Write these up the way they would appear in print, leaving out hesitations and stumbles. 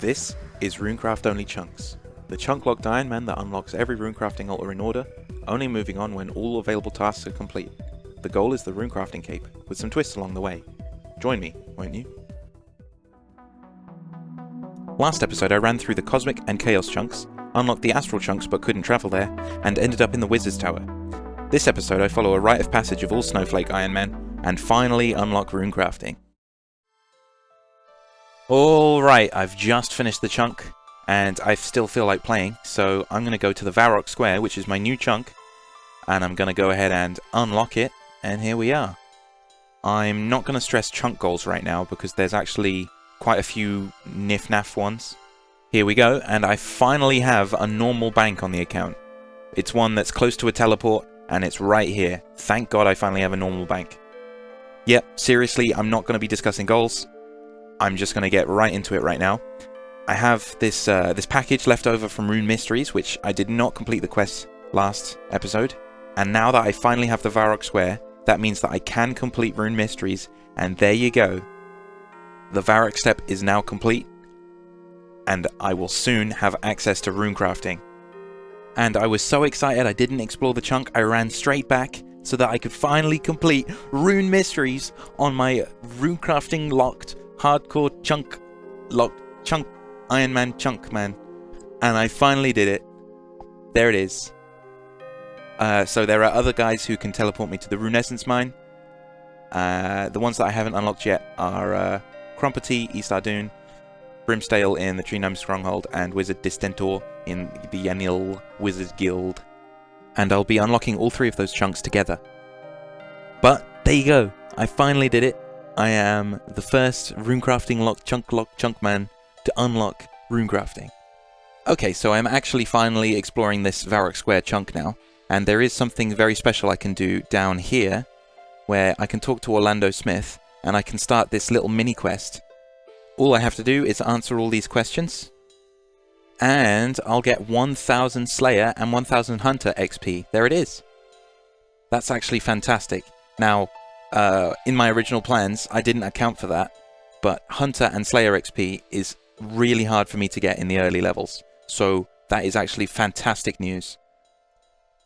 This is Runecraft Only Chunks, the chunk-locked Iron Man that unlocks every runecrafting altar in order, only moving on when all available tasks are complete. The goal is the runecrafting cape, with some twists along the way. Join me, won't you? Last episode I ran through the Cosmic and Chaos chunks, unlocked the Astral chunks but couldn't travel there, and ended up in the Wizard's Tower. This episode I follow a rite of passage of all Snowflake Iron Man, and finally unlock runecrafting. Alright, I've just finished the chunk, and I still feel like playing, so I'm going to go to the Varrock Square, which is my new chunk, and I'm going to go ahead and unlock it, and here we are. I'm not going to stress chunk goals right now, because there's actually quite a few niff-naff ones. Here we go, and I finally have a normal bank on the account. It's one that's close to a teleport, and it's right here. Thank God I finally have a normal bank. Yep, seriously, I'm not going to be discussing goals. I'm just going to get right into it right now. I have this this package left over from Rune Mysteries, which I did not complete the quest last episode. And now that I finally have the Varrock Square, that means that I can complete Rune Mysteries, and there you go. The Varrock step is now complete, and I will soon have access to runecrafting. And I was so excited I didn't explore the chunk, I ran straight back so that I could finally complete Rune Mysteries on my runecrafting locked hardcore chunk Iron Man Chunkman, and I finally did it. There it is. So there are other guys who can teleport me to the Runescence Mine. The ones that I haven't unlocked yet are Crumpety, East Ardoon, Brimstale in the Tree Gnome Stronghold, and Wizard Distentor in the Yanil Wizard Guild. And I'll be unlocking all three of those chunks together. But there you go. I finally did it. I am the first runecrafting lock chunkman to unlock runecrafting. Okay, so I'm actually finally exploring this Varrock Square chunk now, and there is something very special I can do down here, where I can talk to Orlando Smith, and I can start this little mini-quest. All I have to do is answer all these questions, and I'll get 1000 Slayer and 1000 Hunter XP. There it is. That's actually fantastic. Now, in my original plans, I didn't account for that, but Hunter and Slayer XP is really hard for me to get in the early levels, so that is actually fantastic news.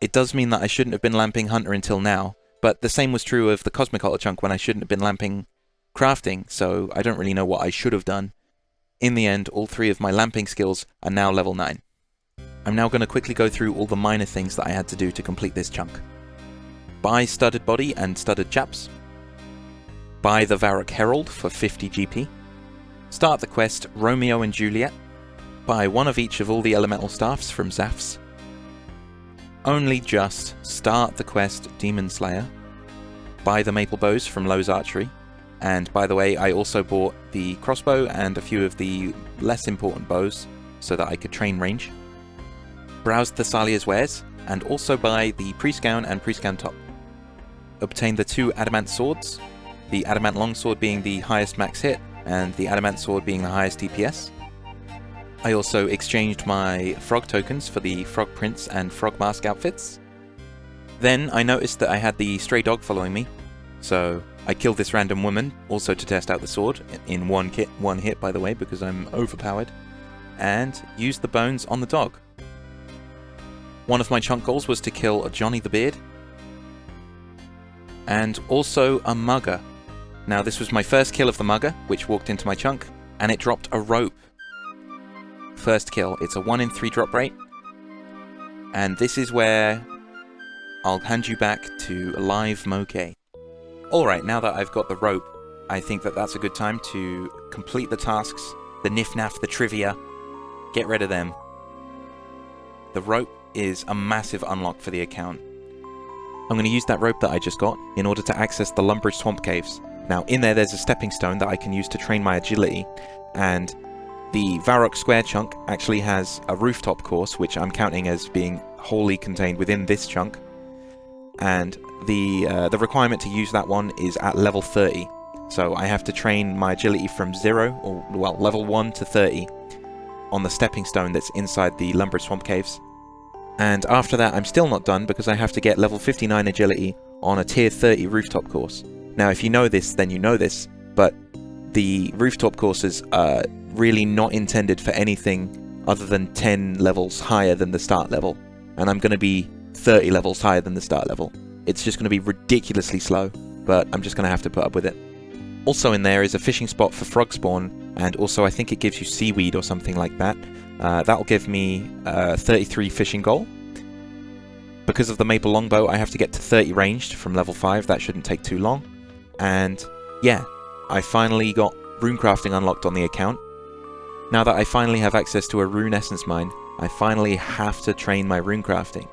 It does mean that I shouldn't have been lamping Hunter until now, but the same was true of the Cosmic Altar chunk when I shouldn't have been lamping crafting, so I don't really know what I should have done. In the end, all three of my lamping skills are now level 9. I'm now going to quickly go through all the minor things that I had to do to complete this chunk. Buy Studded Body and Studded Chaps. Buy the Varrock Herald for 50 GP. Start the quest Romeo and Juliet. Buy one of each of all the elemental staffs from Zaf's. Only just start the quest Demon Slayer. Buy the maple bows from Lowe's Archery. And by the way, I also bought the crossbow and a few of the less important bows so that I could train range. Browse Thessalia's wares, and also buy the priest gown and priest gown top. Obtain the 2 adamant swords, the adamant longsword being the highest max hit, and the adamant sword being the highest DPS. I also exchanged my frog tokens for the frog prince and frog mask outfits. Then I noticed that I had the stray dog following me, so I killed this random woman, also to test out the sword, in one hit by the way, because I'm overpowered, and used the bones on the dog. One of my chunk goals was to kill a Johnny the Beard, and also a mugger. Now this was my first kill of the mugger, which walked into my chunk, and it dropped a rope. First kill. It's a 1 in 3 drop rate, and this is where I'll hand you back to live Moke. Alright, now that I've got the rope, I think that that's a good time to complete the tasks, the niff-naff, the trivia, get rid of them. The rope is a massive unlock for the account. I'm going to use that rope that I just got in order to access the Lumbridge Swamp Caves. Now in there's a stepping stone that I can use to train my agility, and the Varrock Square chunk actually has a rooftop course, which I'm counting as being wholly contained within this chunk, and the requirement to use that one is at level 30. So I have to train my agility from 0, or well, level 1 to 30 on the stepping stone that's inside the Lumbridge Swamp Caves. And after that I'm still not done, because I have to get level 59 agility on a tier 30 rooftop course. Now if you know this, then you know this, but the rooftop courses are really not intended for anything other than 10 levels higher than the start level. And I'm going to be 30 levels higher than the start level. It's just going to be ridiculously slow, but I'm just going to have to put up with it. Also in there is a fishing spot for frog spawn, and also I think it gives you seaweed or something like that. That'll give me 33 fishing goal. Because of the maple longbow, I have to get to 30 ranged from level 5. That shouldn't take too long. And yeah, I finally got runecrafting unlocked on the account. Now that I finally have access to a rune essence mine, I finally have to train my runecrafting.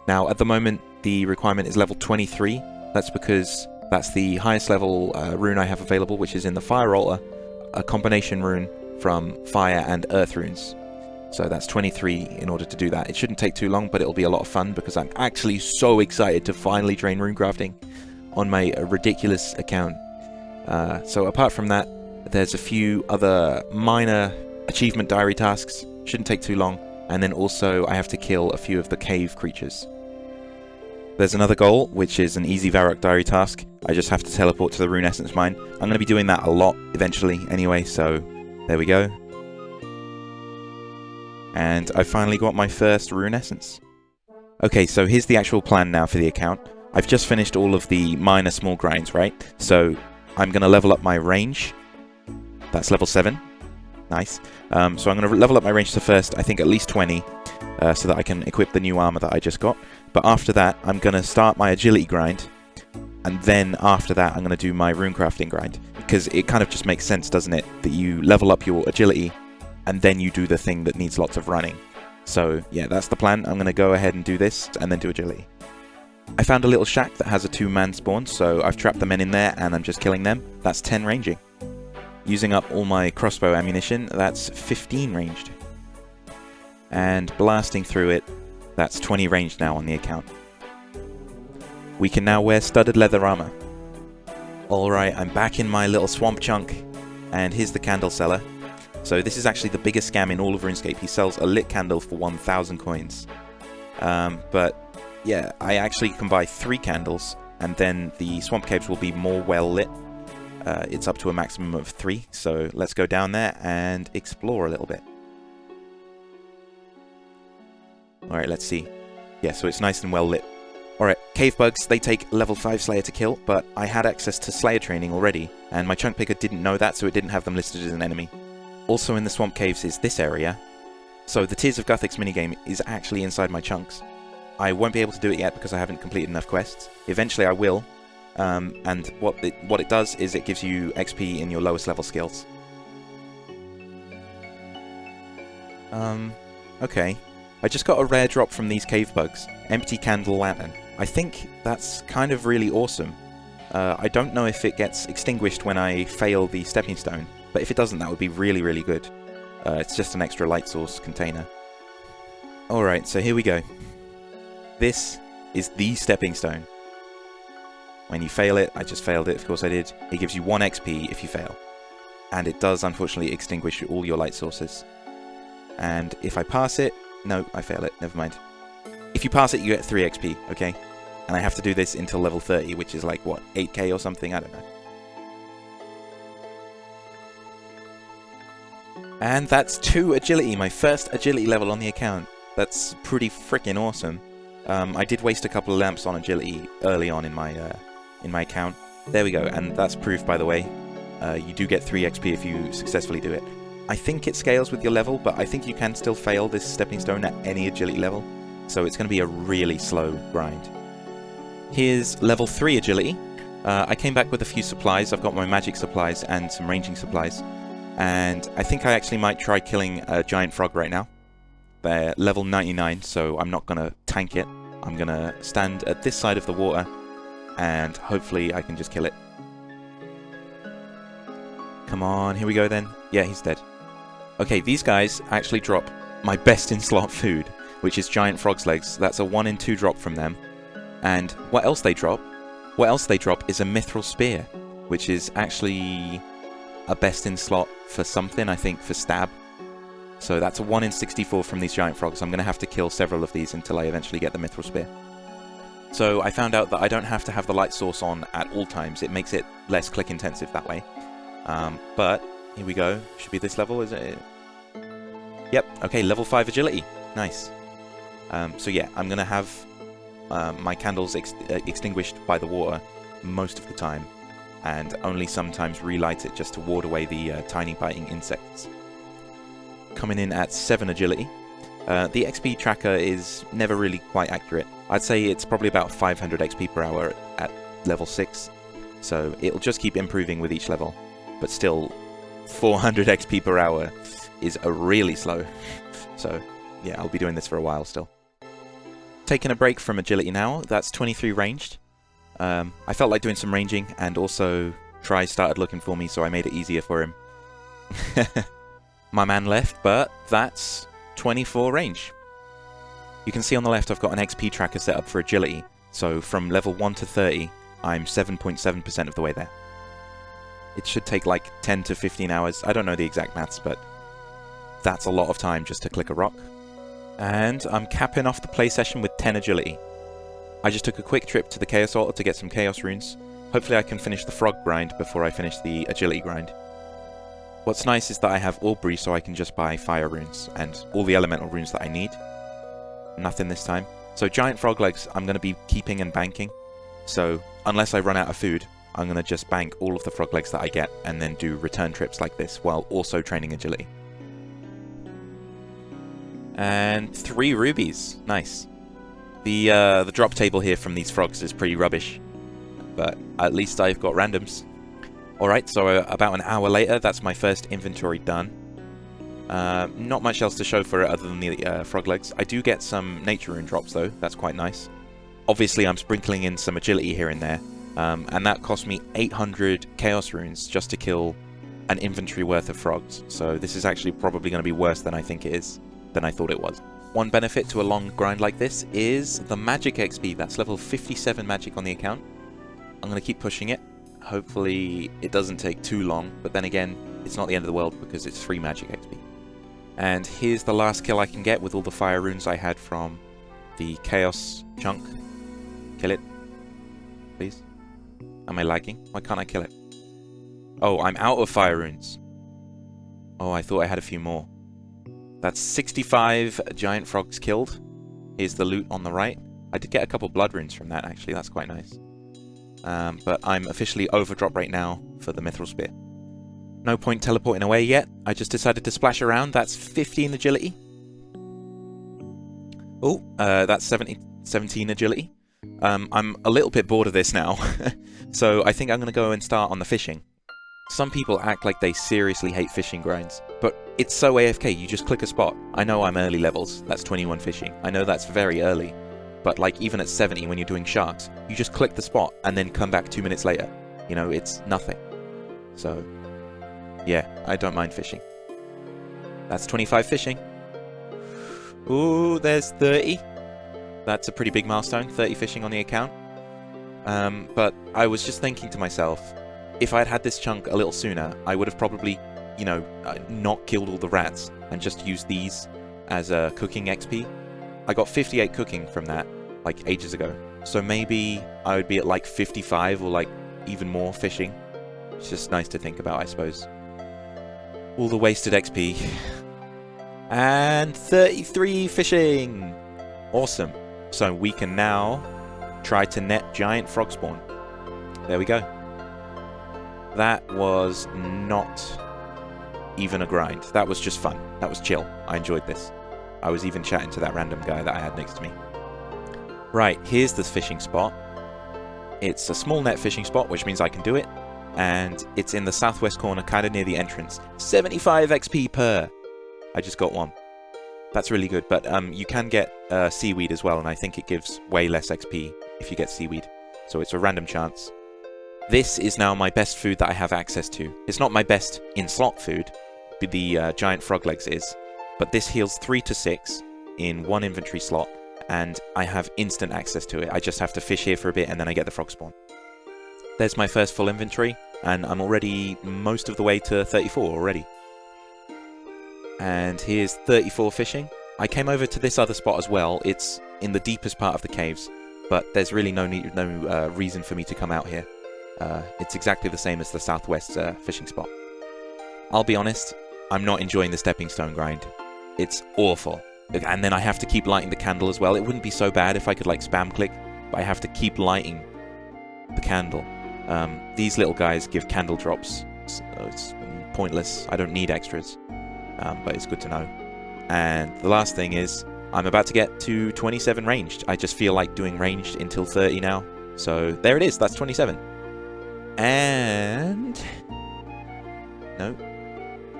Now at the moment the requirement is level 23. That's because that's the highest level rune I have available, which is in the fire altar, a combination rune from fire and earth runes. So that's 23 in order to do that. It shouldn't take too long, but it'll be a lot of fun because I'm actually so excited to finally train runecrafting on my ridiculous account. So apart from that, there's a few other minor achievement diary tasks. Shouldn't take too long. And then also I have to kill a few of the cave creatures. There's another goal, which is an easy varrock diary task. I just have to teleport to the rune essence mine. I'm going to be doing that a lot eventually anyway, so there we go. And I finally got my first rune essence. Okay, so here's the actual plan now for the account. I've just finished all of the minor small grinds, right? So I'm going to level up my range. That's level 7. Nice. So I'm going to level up my range to first, I think at least 20, so that I can equip the new armor that I just got. But after that, I'm going to start my agility grind, and then after that, I'm going to do my runecrafting grind. Because it kind of just makes sense, doesn't it? That you level up your agility, and then you do the thing that needs lots of running. So yeah, that's the plan. I'm going to go ahead and do this, and then do agility. I found a little shack that has a 2-man spawn, so I've trapped the men in there, and I'm just killing them. That's 10 ranging. Using up all my crossbow ammunition, that's 15 ranged. And blasting through it, that's 20 ranged now on the account. We can now wear studded leather armor. Alright, I'm back in my little swamp chunk, and here's the candle seller. So this is actually the biggest scam in all of RuneScape. He sells a lit candle for 1,000 coins. But yeah, I actually can buy 3 candles, and then the swamp caves will be more well lit. It's up to a maximum of 3, so let's go down there and explore a little bit. Alright, let's see. Yeah, so it's nice and well lit. Alright, cave bugs, they take level 5 Slayer to kill, but I had access to Slayer training already, and my chunk picker didn't know that, so it didn't have them listed as an enemy. Also in the swamp caves is this area. So the Tears of Guthix minigame is actually inside my chunks. I won't be able to do it yet because I haven't completed enough quests. Eventually I will. And what it does is it gives you XP in your lowest level skills. Okay. I just got a rare drop from these cave bugs. Empty candle lantern. I think that's kind of really awesome. I don't know if it gets extinguished when I fail the stepping stone, but if it doesn't, that would be really, really good. It's just an extra light source container. Alright, so here we go. This is the stepping stone. When you fail it, I just failed it, of course I did, it gives you 1 XP if you fail. And it does unfortunately extinguish all your light sources. And if I pass it, no, I fail it, never mind. If you pass it, you get 3 XP, okay? And I have to do this until level 30, which is like, what, 8k or something? I don't know. And that's 2 agility, my first agility level on the account. That's pretty freaking awesome. I did waste a couple of lamps on agility early on in my account. There we go, and that's proof, by the way. You do get 3 XP if you successfully do it. I think it scales with your level, but I think you can still fail this stepping stone at any agility level. So it's going to be a really slow grind. Here's level 3 agility. I came back with a few supplies. I've got my magic supplies and some ranging supplies. And I think I actually might try killing a giant frog right now. They're level 99, so I'm not going to tank it. I'm going to stand at this side of the water, and hopefully I can just kill it. Come on, here we go then. Yeah, he's dead. Okay, these guys actually drop my best in slot food, which is giant frog's legs. That's a 1 in 2 drop from them. And what else they drop? What else they drop is a mithril spear, which is actually a best in slot for something, I think for stab. So that's a 1 in 64 from these giant frogs. I'm going to have to kill several of these until I eventually get the mithril spear. So I found out that I don't have to have the light source on at all times. It makes it less click intensive that way. But here we go. Should be this level, is it? Yep. Okay, level 5 agility. Nice. So yeah, I'm gonna have my candles extinguished by the water most of the time, and only sometimes relight it just to ward away the tiny biting insects. Coming in at 7 agility. The XP tracker is never really quite accurate. I'd say it's probably about 500 XP per hour at level 6, so it'll just keep improving with each level, but still 400 XP per hour is really slow. So yeah, I'll be doing this for a while still. Taking a break from agility now. That's 23 ranged. I felt like doing some ranging, and also Try started looking for me, so I made it easier for him. My man left, but that's 24 range. You can see on the left I've got an XP tracker set up for agility, so from level 1 to 30, I'm 7.7% of the way there. It should take like 10 to 15 hours. I don't know the exact maths, but that's a lot of time just to click a rock. And I'm capping off the play session with 10 agility. I just took a quick trip to the Chaos Altar to get some Chaos runes. Hopefully I can finish the frog grind before I finish the agility grind. What's nice is that I have Aubrey, so I can just buy fire runes and all the elemental runes that I need. Nothing this time. So giant frog legs I'm going to be keeping and banking. So unless I run out of food, I'm going to just bank all of the frog legs that I get and then do return trips like this while also training agility. And 3 rubies. Nice. The drop table here from these frogs is pretty rubbish, but at least I've got randoms. Alright, so about an hour later, that's my first inventory done. Not much else to show for it other than the frog legs. I do get some nature rune drops though, that's quite nice. Obviously I'm sprinkling in some agility here and there, and that cost me 800 chaos runes just to kill an inventory worth of frogs. So this is actually probably going to be worse than I think it is, than I thought it was. One benefit to a long grind like this is the magic XP. That's level 57 magic on the account. I'm going to keep pushing it. Hopefully it doesn't take too long, but then again, it's not the end of the world because it's free magic XP. And here's the last kill I can get with all the fire runes I had from the Chaos chunk. Kill it, please. Am I lagging? Why can't I kill it? Oh, I'm out of fire runes. Oh, I thought I had a few more. That's 65 giant frogs killed. Here's the loot on the right. I did get a couple blood runes from that, actually. That's quite nice. But I'm officially overdrop right now for the Mithril Spear. No point teleporting away yet. I just decided to splash around. That's 15 agility. Oh, that's 17 agility. I'm a little bit bored of this now. So I think I'm going to go and start on the fishing. Some people act like they seriously hate fishing grinds, but it's so AFK, you just click a spot. I know I'm early levels, that's 21 fishing. I know that's very early, but like even at 70 when you're doing sharks, you just click the spot and then come back 2 minutes later. You know, it's nothing. So, yeah, I don't mind fishing. That's 25 fishing. Ooh, there's 30. That's a pretty big milestone, 30 fishing on the account. But I was just thinking to myself, if I had had this chunk a little sooner, I would have probably, you know, not killed all the rats and just used these as a cooking XP. I got 58 cooking from that, like, ages ago. So maybe I would be at, like, 55 or, like, even more fishing. It's just nice to think about, I suppose. All the wasted XP. And 33 fishing! Awesome. So we can now try to net giant frog spawn. There we go. That was not even a grind. That was just fun. That was chill. I enjoyed this. I was even chatting to that random guy that I had next to me. Right, here's the fishing spot. It's a small net fishing spot, which means I can do it. And it's in the southwest corner, kind of near the entrance. 75 XP per! I just got one. That's really good, but you can get seaweed as well, and I think it gives way less XP if you get seaweed. So it's a random chance. This is now my best food that I have access to. It's not my best in-slot food, the giant frog legs is, but this heals 3 to 6 in 1 inventory slot, and I have instant access to it. I just have to fish here for a bit and then I get the frog spawn. There's my first full inventory, and I'm already most of the way to 34 already. And here's 34 fishing. I came over to this other spot as well. It's in the deepest part of the caves, but there's really no reason for me to come out here. It's exactly the same as the southwest fishing spot. I'll be honest, I'm not enjoying the stepping stone grind. It's awful. And then I have to keep lighting the candle as well. It wouldn't be so bad if I could like spam click, but I have to keep lighting the candle. These little guys give candle drops, so it's pointless. I don't need extras, but it's good to know. And the last thing is, I'm about to get to 27 ranged. I just feel like doing ranged until 30 now. So there it is, that's 27. And... no.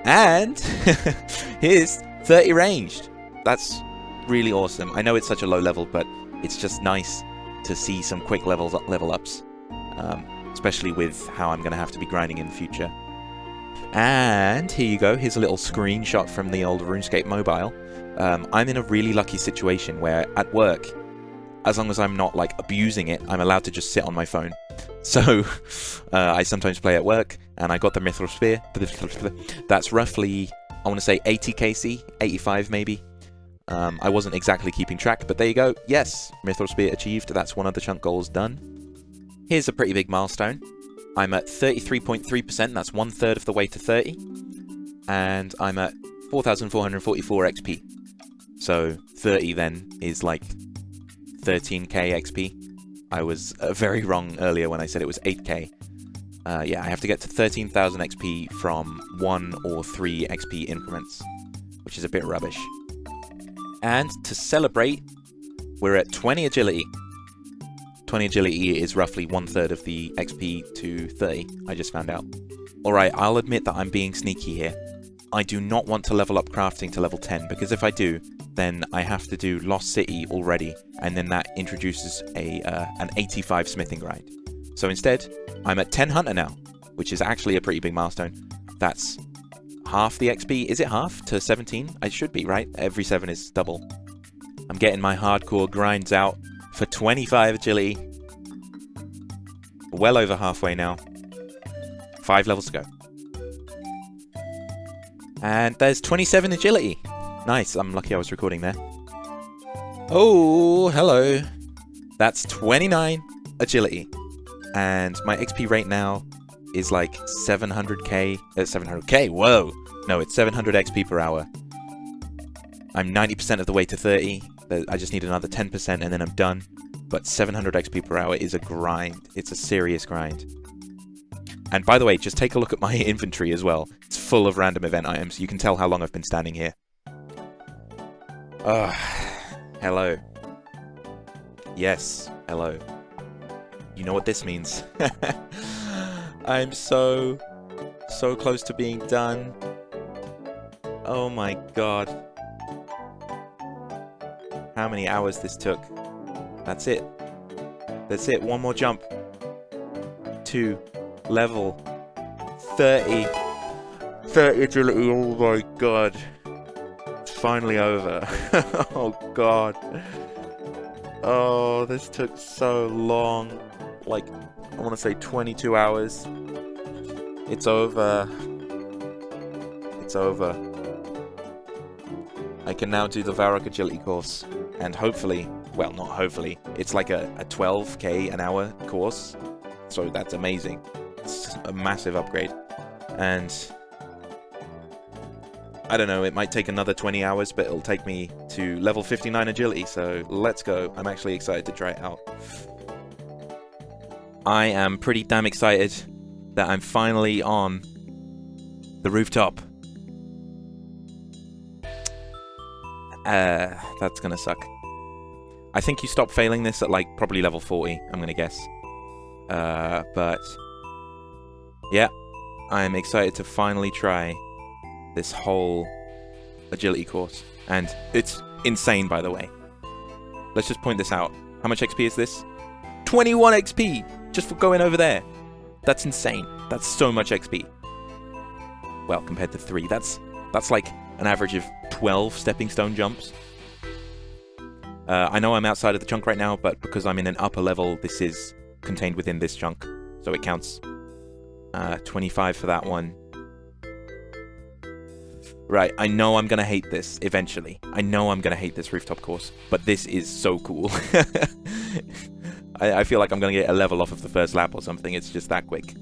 And here's 30 ranged. That's really awesome. I know it's such a low level, but it's just nice to see some quick level ups. Especially with how I'm going to have to be grinding in the future. And here you go. Here's a little screenshot from the old RuneScape mobile. I'm in a really lucky situation where at work, as long as I'm not like abusing it, I'm allowed to just sit on my phone. So I sometimes play at work, and I got the Mithril Spear. That's roughly, I want to say 80 KC, 85 maybe. I wasn't exactly keeping track, but there you go. Yes, Mithril Spear achieved. That's one of the chunk goals done. Here's a pretty big milestone. I'm at 33.3%, that's 1/3 of the way to 30. And I'm at 4,444 XP. So 30 then is like 13k XP. I was very wrong earlier when I said it was 8k. Yeah, I have to get to 13,000 XP from 1 or 3 XP increments, which is a bit rubbish. And to celebrate, we're at 20 agility. 20 agility is roughly 1/3 of the XP to 30, I just found out. Alright, I'll admit that I'm being sneaky here. I do not want to level up crafting to level 10, because if I do, then I have to do Lost City already, and then that introduces an 85 smithing grind. So instead, I'm at 10 hunter now, which is actually a pretty big milestone. That's half the XP. Is it half to 17? It should be, right? Every 7 is double. I'm getting my hardcore grinds out for 25 agility. Well over halfway now. 5 levels to go. And there's 27 agility. Nice, I'm lucky I was recording there. Oh, hello. That's 29 agility. And my XP rate now is like 700k. 700k, whoa. No, it's 700 XP per hour. I'm 90% of the way to 30. I just need another 10% and then I'm done. But 700 XP per hour is a grind. It's a serious grind. And by the way, just take a look at my inventory as well. It's full of random event items. You can tell how long I've been standing here. Hello. Yes, hello. You know what this means. I'm so close to being done. Oh my god. How many hours this took. That's it. That's it. One more jump. 2. Level 30. 30 agility. Oh my god. It's finally over. Oh god. Oh, this took so long. Like, I want to say 22 hours. It's over. It's over. I can now do the Varrock agility course. And hopefully, well, not hopefully, it's like a 12k an hour course. So that's amazing. It's a massive upgrade. And I don't know, it might take another 20 hours, but it'll take me to level 59 agility. So let's go. I'm actually excited to try it out. I am pretty damn excited that I'm finally on the rooftop. That's gonna suck. I think you stop failing this at like probably level 40, I'm gonna guess. But yeah, I'm excited to finally try this whole agility course. And it's insane, by the way. Let's just point this out. How much XP is this? 21 XP! Just for going over there. That's insane. That's so much XP. Well, compared to 3. That's like an average of 12 stepping stone jumps. I know I'm outside of the chunk right now, but because I'm in an upper level, this is contained within this chunk. So it counts. 25 for that one. Right, I know I'm going to hate this eventually. I know I'm going to hate this rooftop course, but this is so cool. I feel like I'm going to get a level off of the first lap or something. It's just that quick.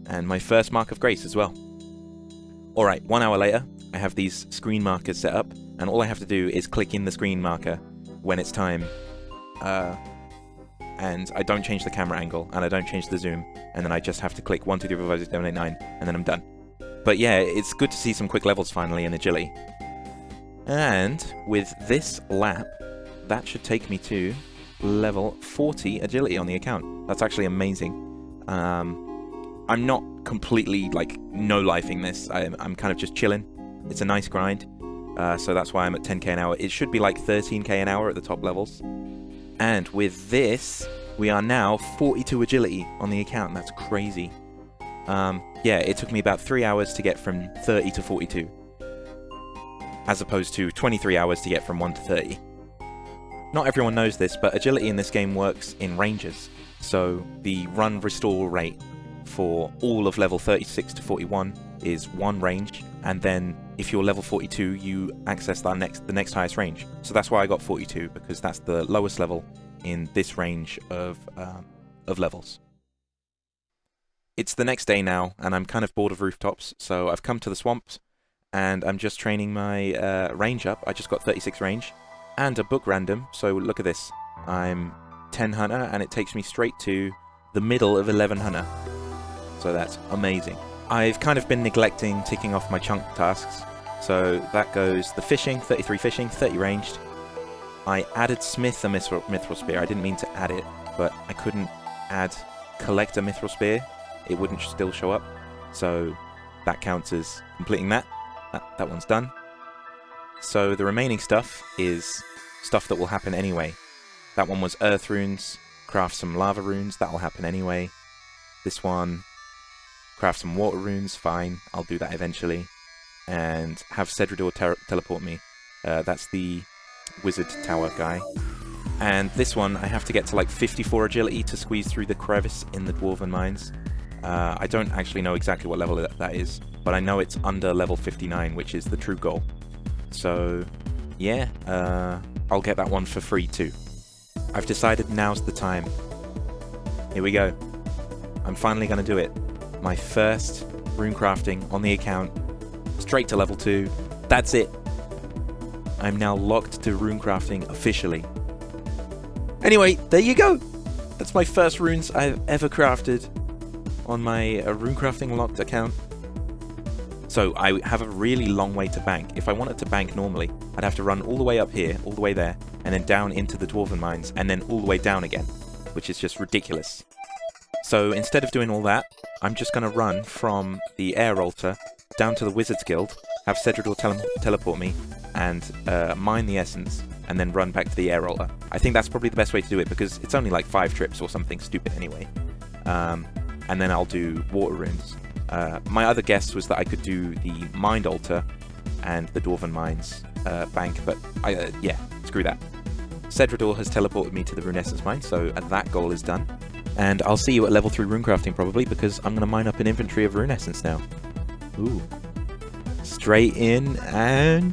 And my first mark of grace as well. Alright, 1 hour later, I have these screen markers set up, and all I have to do is click in the screen marker when it's time. And I don't change the camera angle, and I don't change the zoom, and then I just have to click 1, 2, 3, 4, 5, 6, 7, 8, 9, and then I'm done. But yeah, it's good to see some quick levels finally in agility. And with this lap, that should take me to level 40 agility on the account. That's actually amazing. I'm not completely, like, no-lifing this. I'm kind of just chilling. It's a nice grind. So that's why I'm at 10k an hour. It should be like 13k an hour at the top levels. And with this, we are now 42 agility on the account. That's crazy. Yeah, it took me about 3 hours to get from 30 to 42. As opposed to 23 hours to get from 1 to 30. Not everyone knows this, but agility in this game works in ranges. So the run restore rate for all of level 36 to 41 is 1 range, and then if you're level 42, you access the next highest range. So that's why I got 42, because that's the lowest level in this range of levels. It's the next day now, and I'm kind of bored of rooftops, so I've come to the swamps, and I'm just training my range up. I just got 36 range, and a book random, so look at this. I'm 10 hunter, and it takes me straight to the middle of 11 hunter. So that's amazing. I've kind of been neglecting ticking off my chunk tasks. So that goes the fishing, 33 fishing, 30 ranged. I added Smith a mithril spear. I didn't mean to add it, but I couldn't add collect a mithril spear. It wouldn't still show up. So that counts as completing that. That one's done. So the remaining stuff is stuff that will happen anyway. That one was earth runes, craft some lava runes, that'll happen anyway. This one, craft some water runes, fine, I'll do that eventually. And have Cedridor teleport me. That's the wizard tower guy. And this one, I have to get to like 54 agility to squeeze through the crevice in the dwarven mines. I don't actually know exactly what level that is, but I know it's under level 59, which is the true goal. So, yeah, I'll get that one for free too. I've decided now's the time. Here we go. I'm finally going to do it. My first runecrafting on the account. Straight to level 2. That's it. I'm now locked to runecrafting officially. Anyway, there you go. That's my first runes I've ever crafted on my runecrafting locked account. So I have a really long way to bank. If I wanted to bank normally, I'd have to run all the way up here, all the way there, and then down into the dwarven mines, and then all the way down again, which is just ridiculous. So instead of doing all that, I'm just going to run from the air altar down to the Wizard's Guild, have Cedridor teleport me, and mine the essence, and then run back to the air altar. I think that's probably the best way to do it, because it's only like 5 trips or something stupid anyway. And then I'll do water runes. My other guess was that I could do the Mind Altar and the Dwarven Mines bank, but yeah, screw that. Cedridor has teleported me to the Runescence Mine, so that goal is done. And I'll see you at level 3 runecrafting probably, because I'm going to mine up an inventory of Runescence now. Ooh. Straight in and...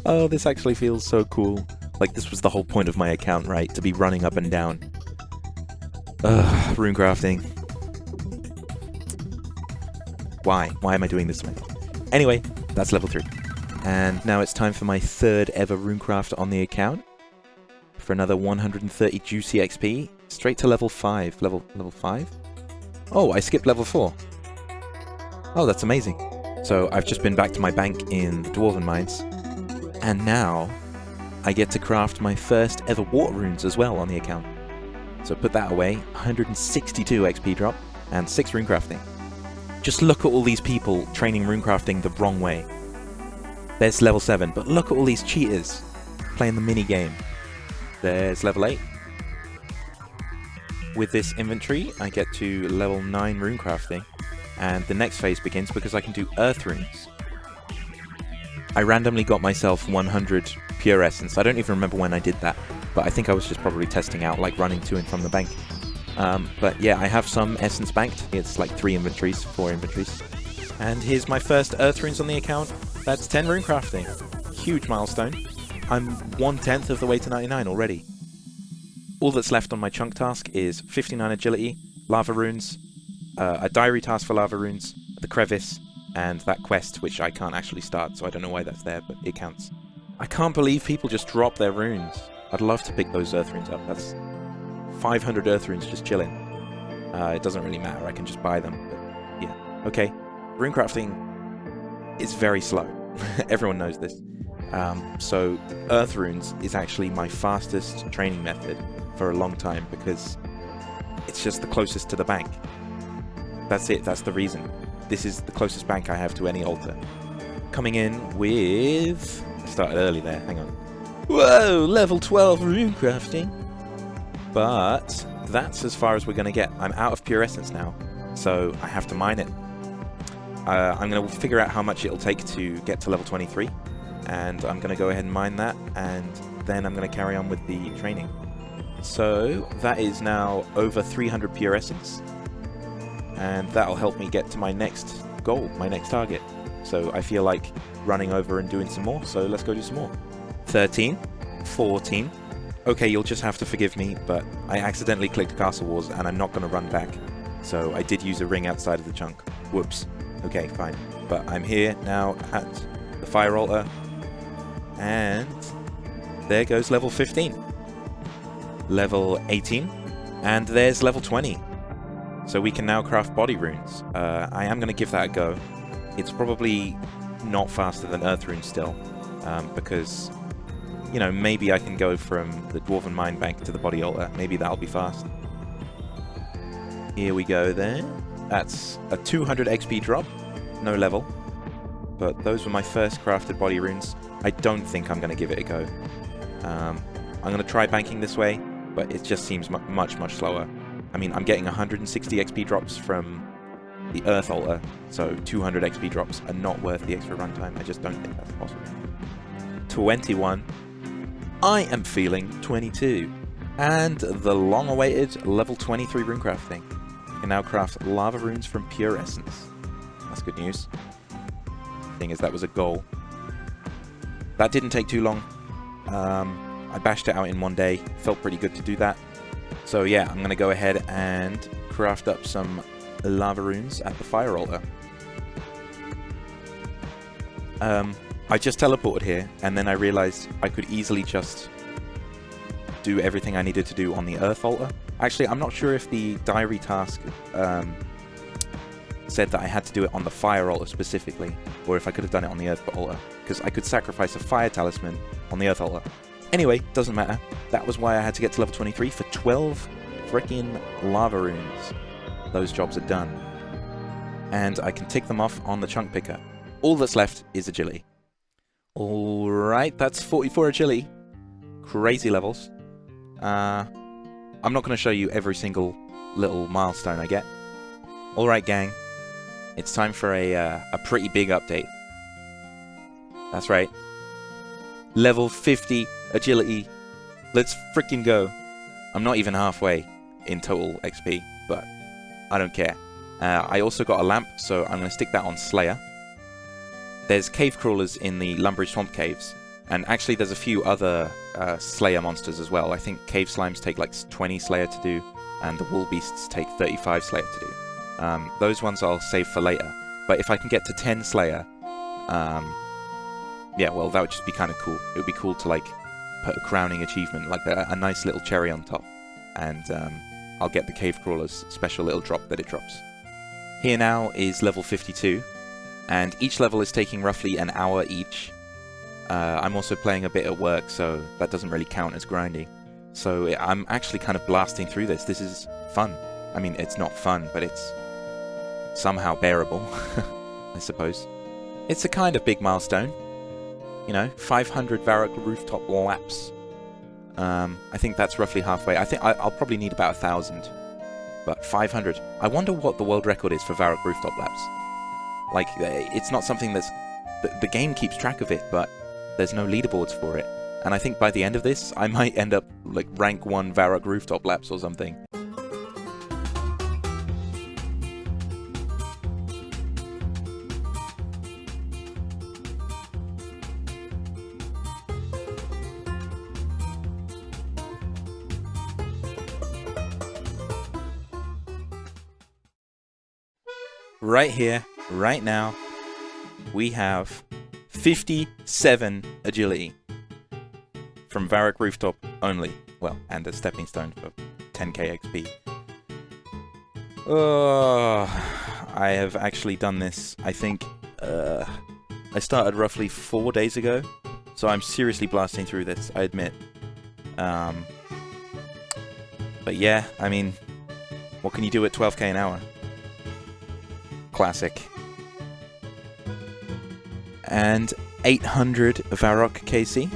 Oh, this actually feels so cool. Like, this was the whole point of my account, right? To be running up and down. Ugh, runecrafting. Why? Why am I doing this to myself? Anyway, that's level 3. And now it's time for my 3rd ever runecraft on the account. For another 130 juicy XP. Straight to level 5. Level 5? Oh, I skipped level 4. Oh, that's amazing. So I've just been back to my bank in the Dwarven Mines. And now I get to craft my first ever water runes as well on the account. So put that away, 162 XP drop, and 6 runecrafting. Just look at all these people training runecrafting the wrong way. There's level 7, but look at all these cheaters playing the mini game. There's level 8. With this inventory, I get to level 9 runecrafting, and the next phase begins because I can do earth runes. I randomly got myself 100 pure essence. I don't even remember when I did that, but I think I was just probably testing out, like running to and from the bank. But yeah, I have some essence banked. It's like 4 inventories. And here's my first earth runes on the account. That's 10 runecrafting. Huge milestone. I'm 1/10 of the way to 99 already. All that's left on my chunk task is 59 agility, lava runes, a diary task for lava runes, the crevice, and that quest, which I can't actually start, so I don't know why that's there, but it counts. I can't believe people just drop their runes. I'd love to pick those earth runes up. That's 500 earth runes just chilling. It doesn't really matter, I can just buy them, but yeah. Okay, runecrafting is very slow. Everyone knows this. So earth runes is actually my fastest training method for a long time because it's just the closest to the bank. That's it, that's the reason. This is the closest bank I have to any altar. Coming in with... I started early there, hang on. Whoa, level 12 runecrafting! But that's as far as we're going to get. I'm out of pure essence now, so I have to mine it. I'm going to figure out how much it'll take to get to level 23, and I'm going to go ahead and mine that, and then I'm going to carry on with the training. So that is now over 300 pure essence, and that'll help me get to my next goal, my next target. So I feel like running over and doing some more, so let's go do some more. 13, 14. Okay, you'll just have to forgive me, but I accidentally clicked Castle Wars and I'm not going to run back. So I did use a ring outside of the chunk. Whoops. Okay, fine. But I'm here now at the fire altar, and there goes level 15. Level 18, and there's level 20. So we can now craft body runes. I am going to give that a go. It's probably not faster than earth runes still, because, you know, maybe I can go from the Dwarven Mine Bank to the body altar. Maybe that'll be fast. Here we go there. That's a 200 XP drop, no level. But those were my first crafted body runes. I don't think I'm going to give it a go. I'm going to try banking this way, but it just seems much slower. I mean, I'm getting 160 XP drops from the Earth Altar, so 200 XP drops are not worth the extra runtime. I just don't think that's possible. 21. I am feeling 22. And the long-awaited level 23 runecrafting. I can now craft lava runes from pure essence. That's good news. Thing is, that was a goal. That didn't take too long. I bashed it out in one day. Felt pretty good to do that. So yeah, I'm going to go ahead and craft up some lava runes at the fire altar. I just teleported here, and then I realized I could easily just do everything I needed to do on the earth altar. Actually, I'm not sure if the diary task said that I had to do it on the fire altar specifically, or if I could have done it on the earth altar, because I could sacrifice a fire talisman on the earth altar. Anyway, doesn't matter. That was why I had to get to level 23 for 12 frickin' lava runes. Those jobs are done. And I can tick them off on the chunk picker. All that's left is agility. Alright, that's 44 agility. Crazy levels. I'm not going to show you every single little milestone I get. Alright, gang. It's time for a pretty big update. That's right. Level 50 agility. Let's frickin' go. I'm not even halfway in total XP, but I don't care. I also got a lamp, so I'm going to stick that on Slayer. There's cave crawlers in the Lumbridge Swamp Caves, and actually there's a few other Slayer monsters as well. I think cave slimes take like 20 Slayer to do, and the wool beasts take 35 Slayer to do. Those ones I'll save for later. But if I can get to 10 Slayer, yeah, well, that would just be kind of cool. It would be cool to like put a crowning achievement, like a nice little cherry on top, and I'll get the cave crawler's special little drop that it drops. Here now is level 52, and each level is taking roughly an hour each. I'm also playing a bit at work, so that doesn't really count as grinding. So I'm actually kind of blasting through this. This is fun. I mean, it's not fun, but it's somehow bearable, I suppose. It's a kind of big milestone. You know, 500 varrock rooftop laps. I think that's roughly halfway. I think I'll probably need about 1,000. But 500. I wonder what the world record is for varrock rooftop laps. Like, it's not something that's... The game keeps track of it, but there's no leaderboards for it. And I think by the end of this, I might end up, like, rank 1 varrock rooftop laps or something. right here, right now, we have 57 agility from Varrock Rooftop only. Well, and a stepping stone for 10k XP. I have actually done this, I think, I started roughly 4 days ago, so I'm seriously blasting through this, I admit. But yeah, I mean, what can you do at 12k an hour? Classic. And 800 Varrock KC.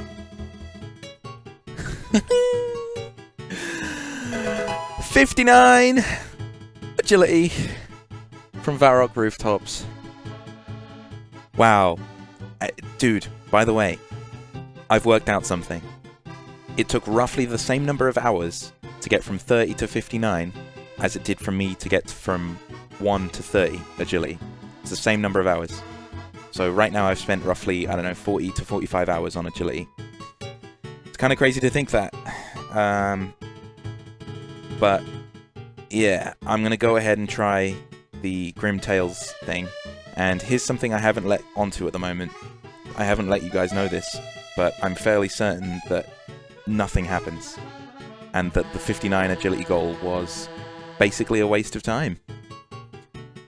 59 agility from Varrock Rooftops. Wow. Dude, by the way, I've worked out something. It took roughly the same number of hours to get from 30 to 59 as it did for me to get from 1 to 30 agility. It's the same number of hours. So right now I've spent roughly, I don't know, 40 to 45 hours on agility. It's kind of crazy to think that. But yeah, I'm going to go ahead and try the Grim Tales thing. And here's something I haven't let onto at the moment. I haven't let you guys know this, but I'm fairly certain that nothing happens. And that the 59 agility goal was basically a waste of time.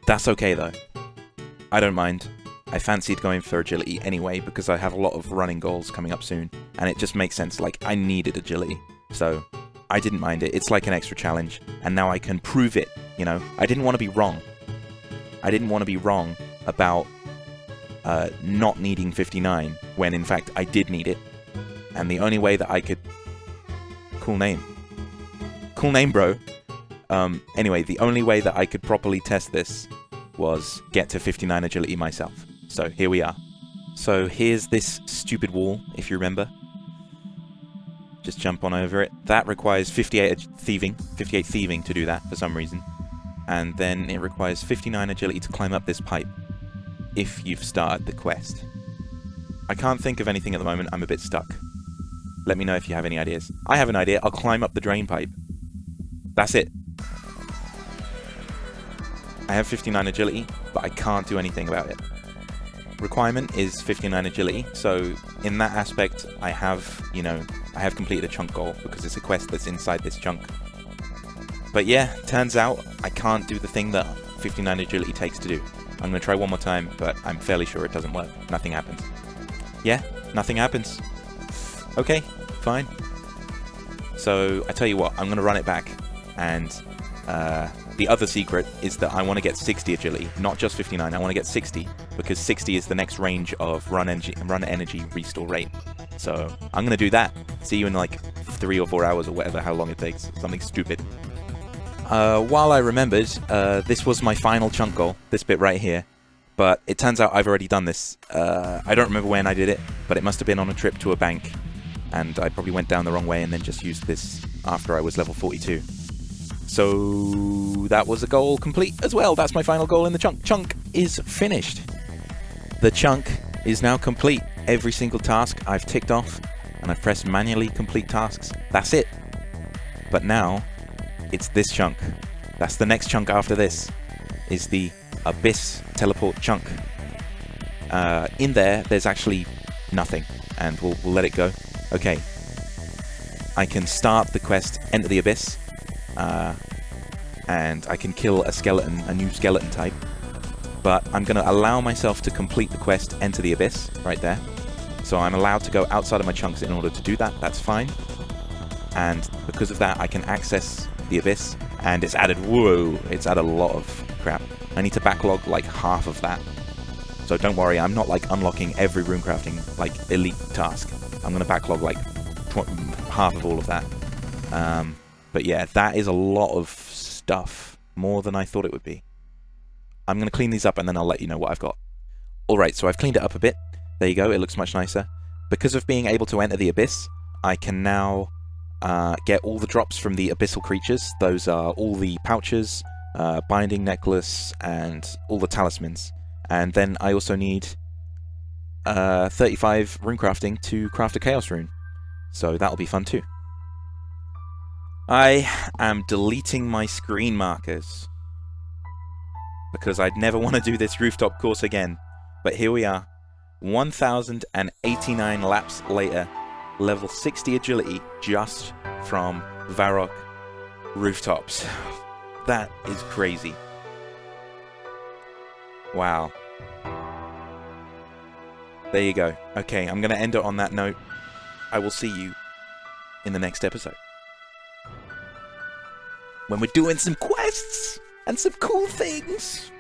That's okay though. I don't mind. I fancied going for agility anyway because I have a lot of running goals coming up soon. And it just makes sense, like I needed agility. So I didn't mind it. It's like an extra challenge. And now I can prove it, you know. I didn't want to be wrong. I didn't want to be wrong about not needing 59 when in fact I did need it. And the only way that I could... Cool name. Cool name, bro. Anyway, the only way that I could properly test this was get to 59 agility myself. So here we are. So here's this stupid wall, if you remember. Just jump on over it. That requires 58 thieving to do that for some reason. And then it requires 59 agility to climb up this pipe if you've started the quest. I can't think of anything at the moment. I'm a bit stuck. Let me know if you have any ideas. I have an idea. I'll climb up the drain pipe. That's it. I have 59 agility, but I can't do anything about it. Requirement is 59 agility, so in that aspect, I have, you know, I have completed a chunk goal because it's a quest that's inside this chunk. But yeah, turns out I can't do the thing that 59 agility takes to do. I'm going to try one more time, but I'm fairly sure it doesn't work. Nothing happens. Yeah, nothing happens. Okay, fine. So, I tell you what, I'm going to run it back, and the other secret is that I want to get 60 agility, not just 59, I want to get 60, because 60 is the next range of run energy restore rate. So, I'm going to do that. See you in like 3 or 4 hours or whatever, how long it takes. Something stupid. While I remembered, this was my final chunk goal, this bit right here. But it turns out I've already done this. I don't remember when I did it, but it must have been on a trip to a bank. And I probably went down the wrong way and then just used this after I was level 42. So that was a goal complete as well. That's my final goal in the chunk. Chunk is finished. The chunk is now complete. Every single task I've ticked off, and I've pressed manually complete tasks. That's it. But now, it's this chunk. That's the next chunk after this, is the Abyss teleport chunk. In there, there's actually nothing, and we'll let it go. Okay, I can start the quest, enter the Abyss, and I can kill a skeleton, a new skeleton type, but I'm going to allow myself to complete the quest, enter the Abyss, right there. So I'm allowed to go outside of my chunks in order to do that, that's fine. And because of that, I can access the Abyss, and it's added, whoa, it's added a lot of crap. I need to backlog like half of that. So don't worry, I'm not like unlocking every runecrafting like elite task. I'm going to backlog like half of all of that. But yeah, that is a lot of stuff. More than I thought it would be. I'm going to clean these up and then I'll let you know what I've got. Alright, so I've cleaned it up a bit. There you go, it looks much nicer. Because of being able to enter the Abyss, I can now get all the drops from the abyssal creatures. Those are all the pouches, binding necklace, and all the talismans. And then I also need 35 runecrafting to craft a chaos rune. So that'll be fun too. I am deleting my screen markers. because I'd never want to do this rooftop course again. But here we are, 1,089 laps later, level 60 agility just from Varrock rooftops. That is crazy. Wow. There you go. Okay, I'm going to end it on that note. I will see you in the next episode, when we're doing some quests and some cool things.